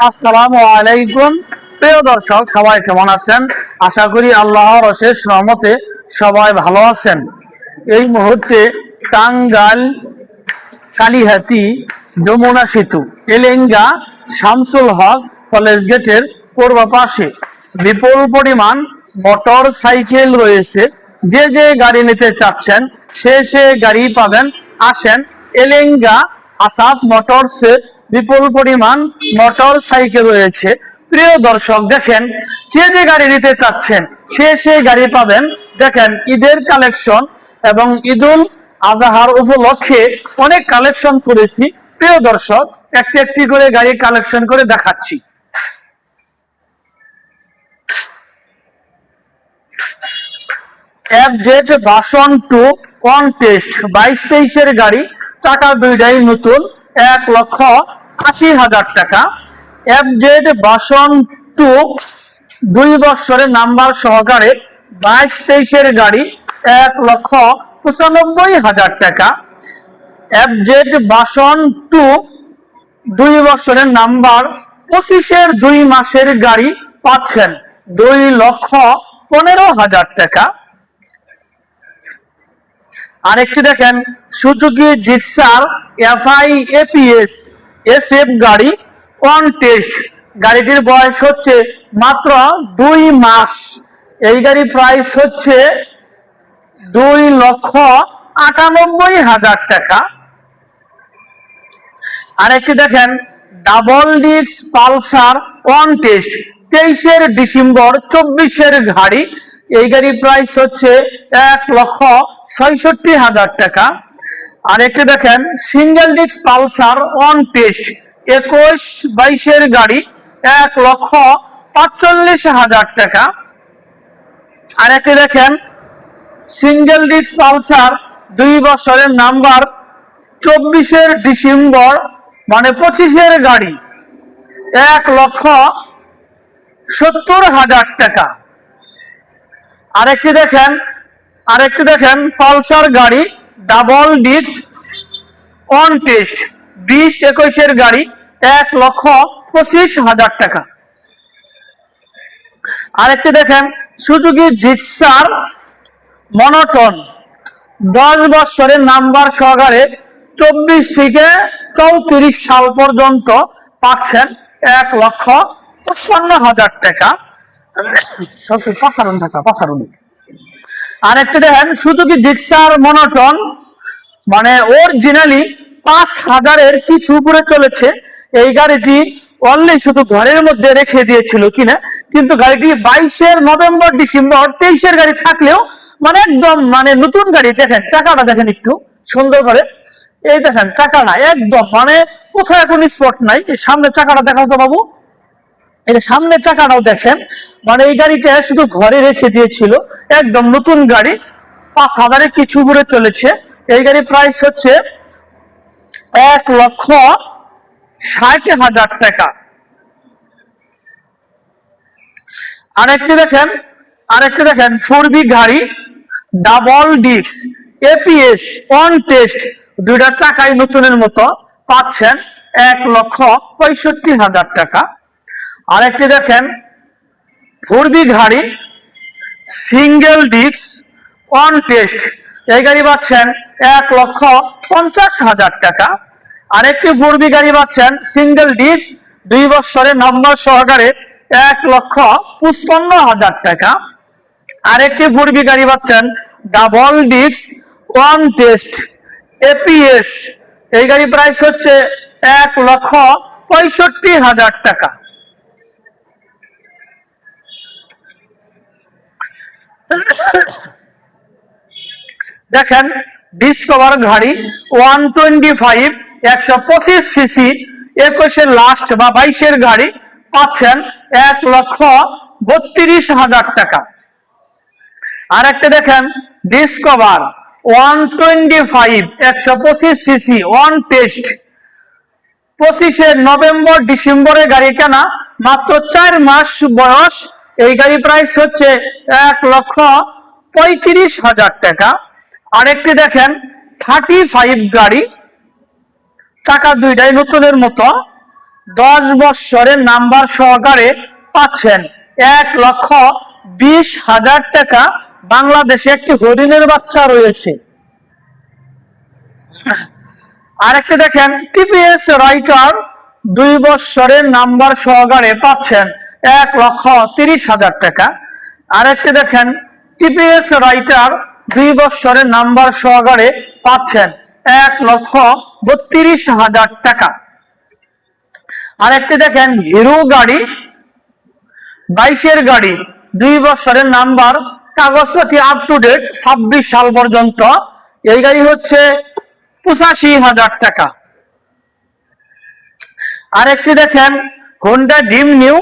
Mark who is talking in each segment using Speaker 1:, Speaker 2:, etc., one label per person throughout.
Speaker 1: আসসালামু আলাইকুম। প্রিয় দর্শক, সবাই কেমন আছেন? আশা করি আল্লাহর অশেষ রহমতে সবাই ভালো আছেন। এই মুহূর্তে টাঙ্গাইল কালিহাতি যমুনা সেতু এলেঙ্গা শামসুল হক কলেজ গেটের পূর্ব পাশে বিপুল পরিমাণ মোটর সাইকেল রয়েছে। যে যে গাড়ি নিতে চাচ্ছেন সে গাড়ি পাবেন। আসেন, এলেঙ্গা আসাদ মোটরসে বিপুল পরিমাণ মোটর সাইকেল রয়েছে। প্রিয় দর্শক, দেখেন যে যে গাড়ি নিতে চাচ্ছেন সে গাড়ি পাবেন। দেখেন, ঈদের কালেকশন এবং ঈদুল আজহার উপলক্ষে অনেক কালেকশন করেছি। প্রিয় দর্শক, একটি একটি করে গাড়ি কালেকশন করে দেখাচ্ছি। FZ ভার্সন 2 অন টেস্ট 22-23 গাড়ি, চাকা দুইটাই নতুন, 1,80,000 টাকা। FZ ভার্সন 2 2 বছরের নাম্বার সহকারে 22-23 গাড়ি, 1,95,000 টাকা। FZ ভার্সন 2 2 বছরের নাম্বার 25-এর 2 মাসের গাড়ি পাচ্ছেন 2,15,000 টাকা। আরেকটি দেখেন, Suzuki Gixxer FI APS SF গাড়ি অন টেস্ট। গাড়িটির বয়স হচ্ছে মাত্র 2 মাস। এই গাড়ি প্রাইস হচ্ছে 2,98,000 টাকা। আরেকটি দেখেন, double disc Pulsar on test 23 December 24-এর গাড়ি। এই গাড়ি প্রাইস হচ্ছে 1,66,000 টাকা। আরেকটি দেখেন, single disc Pulsar on test 21-22-এর গাড়ি, 1,45,000 টাকা। আরেকটি দেখেন, সিঙ্গেল ডিস্ক পালসার 2 বছরের নাম্বার 24-এর ডিসেম্বর মানে 25-এর গাড়ি, 1,70,000 টাকা। আরেকটি দেখেন পালসার গাড়ি ডাবল ডিস্ক অন টেস্ট 20-21-এর গাড়ি, 1,25,000 টাকা। আরেকটি দেখেন, সুজুকি জিক্সার মনোটন 10 বছরের নাম্বার সহকারে 24 থেকে 34 সাল পর্যন্ত পাচ্ছেন 1,55,000 টাকা। আরেকটি দেখেন, সুজুকি জিক্সার মনোটন মানে অরিজিনালি 5,000-এর কিছু উপরে চলেছে। এই গাড়িটি অনলি শুধু ঘরের মধ্যে রেখে দিয়েছিল কিনা, কিন্তু গাড়িটি 22-এর নভেম্বর ডিসেম্বর 23-এর গাড়ি থাকলেও মানে একদম মানে নতুন গাড়ি। দেখেন চাকাটা, দেখেন একটু সুন্দর করে, এই দেখেন চাকাটা একদম মানে কোথাও এখন স্পট নাই। এই সামনের চাকাটা দেখাও তো বাবু, এটা সামনের চাকাটাও দেখেন, মানে এই গাড়িটা শুধু ঘরে রেখে দিয়েছিল, একদম নতুন গাড়ি, 5,000-এর কিছু উপরে চলেছে। এই গাড়ি প্রাইস হচ্ছে 1,60,000 টাকা। আরেকটি দেখেন 4B গাড়ি double disc APS on test, দুইটা চাকাই নতুনের মতো, পাচ্ছেন 1,65,000 টাকা। আরেকটি দেখেন 4B গাড়ি সিঙ্গেল ডিস্ক অন টেস্ট, এই গাড়ি পাচ্ছেন 1,50,000 টাকা। আরেকটি 4B গাড়ি পাচ্ছেন সিঙ্গেল ডিস্ক 2 বছরের নাম্বার সহকারে 1,55,000 টাকা। আরেকটি 4B গাড়ি পাচ্ছেন double disc on test APS, এই গাড়ি প্রাইস হচ্ছে 1,65,000 টাকা। দেখেন ডিসকভার গাড়ি 125 125 সিসি 21-এর লাস্ট বা 22-এর গাড়ি পাচ্ছেন 1,32,000 টাকা। আরেকটা দেখেন ডিসকভার 125 125 সিসি অন টেস্ট 25-এর নভেম্বর ডিসেম্বরের গাড়ি কেনা, মাত্র 4 মাস বয়স। এই গাড়ি প্রাইস হচ্ছে 1,35,000 টাকা। আরেকটি দেখেন 35 গাড়ি, চাকা দুইটাই নতুনের মতো, 10 বছরের নাম্বার সহকারে পাচ্ছেন 1,20,000 টাকা। বাংলাদেশে একটি হরিণের বাচ্চা রয়েছে। আরেকটি দেখেন টিপিএস রাইটার 2 বছরের নাম্বার সহকারে পাচ্ছেন 1,30,000 টাকা। আরেকটি দেখেন টিপিএস রাইটার 2 বছরের নাম্বার সহকারে পাচ্ছেন 1,32,000 টাকা। আরেকটি দেখেন হিরো গাড়ি 22-এর গাড়ি 2 বছরের নাম্বার, কাগজপাতি আপ টু ডেট 26 সাল পর্যন্ত। এই গাড়ি হচ্ছে 85,000 টাকা। আরেকটি দেখেন হোন্ডা ড্রিম নিউ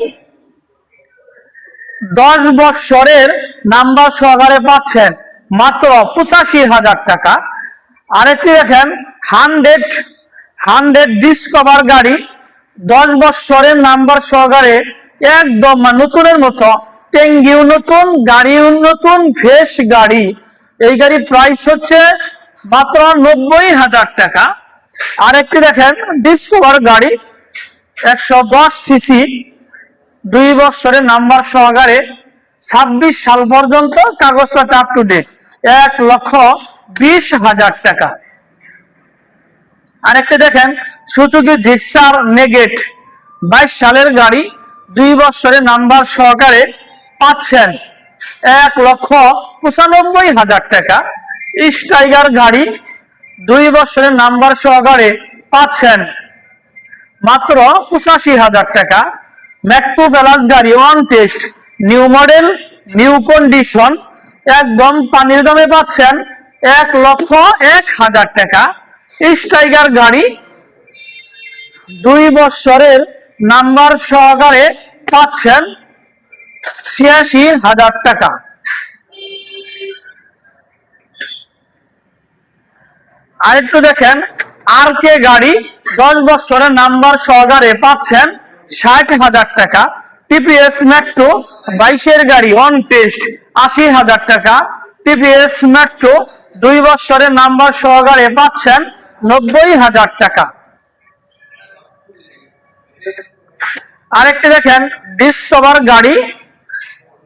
Speaker 1: 10 বছরের নাম্বার সহকারে পাচ্ছেন মাত্র 85,000 টাকা। আরেকটি দেখেন 100 ডিসকভার গাড়ি 10 বছরের নাম্বার সহকারে একদম নতুনের মতো, ট্যাঙ্গিও নতুন, গাড়িও নতুন, ফ্রেশ গাড়ি। এই গাড়ির প্রাইস হচ্ছে মাত্র 90,000 টাকা। আরেকটি দেখেন ডিসকভার গাড়ি 110 সিসি 2 বছরের নাম্বার সহকারে 26 সাল পর্যন্ত, কাগজপত্র আপ টু ডেট 1,20,000 টাকা। আরেকটি দেখেন সুজুকি জিক্সার নেগেট 22 সালের গাড়ি 2 বছরের নাম্বার সহকারে পাচ্ছেন 1,95,000 টাকা। স্টাইগার গাড়ি 2 বছরের নাম্বার সহকারে পাচ্ছেন মাত্র 85,000 টাকা। ম্যাকটু প্লাস গাড়ি one test new model new condition একদম পানির দামে পাচ্ছেন 1,01,000 টাকা। স্টাইগার গাড়ি 2 বছরের নাম্বার সহকারে পাচ্ছেন 86,000 টাকা। আরেকটু দেখেন আর কে গাড়ি 10 বছরের নাম্বার সহকারে পাচ্ছেন 60,000 টাকা। টিপিএস মেট্রো 22-এর গাড়ি অন টেস্ট 80,000 টাকা। টিপিএস মেট্রো 2 বছরের নাম্বার সহকারে পাচ্ছেন 90,000 টাকা। আরেকটি দেখেন ডিসকভার গাড়ি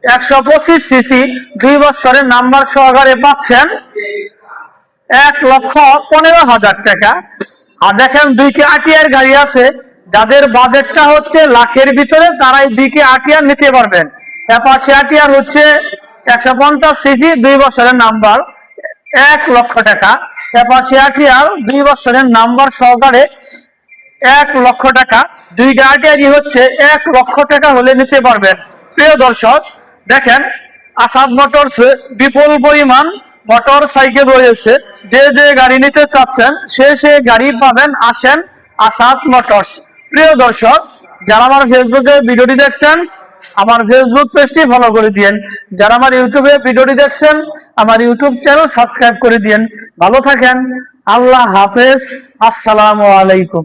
Speaker 1: 125 সিসি 2 বছরের নাম্বার সহকারে পাচ্ছেন 1,15,000 টাকা। আর দেখেন 2টি আরটিআর গাড়ি আছে, যাদের বাজেটটা হচ্ছে লাখের ভিতরে তারাই 2টি আরটিআর নিতে পারবেন। অ্যাপাচি আরটিআর হচ্ছে 150 সিসি 2 বছরের নাম্বার 1 লক্ষ টাকা। অ্যাপাচি আরটিআর 2 বছরের নাম্বার সহকারে 1 লক্ষ টাকা। 2টা আরটিআরই হচ্ছে 1 লক্ষ টাকা হলে নিতে পারবেন। প্রিয় দর্শক দেখেন আসাদ মোটরস বিপুল পরিমাণ মোটর সাইকেল রয়েছে। যে যে গাড়ি নিতে চাচ্ছেন সে গাড়ি পাবেন। আসেন আসাদ মোটরস। প্রিয় দর্শক যারা আমার ফেসবুকে ভিডিওটি দেখছেন আমার ফেসবুক পেজটি ফলো করে দিয়েন। যারা আমার ইউটিউবে ভিডিওটি দেখছেন আমার ইউটিউব চ্যানেল সাবস্ক্রাইব করে দিয়েন। ভালো থাকেন। আল্লাহ হাফেজ। আসসালামু আলাইকুম।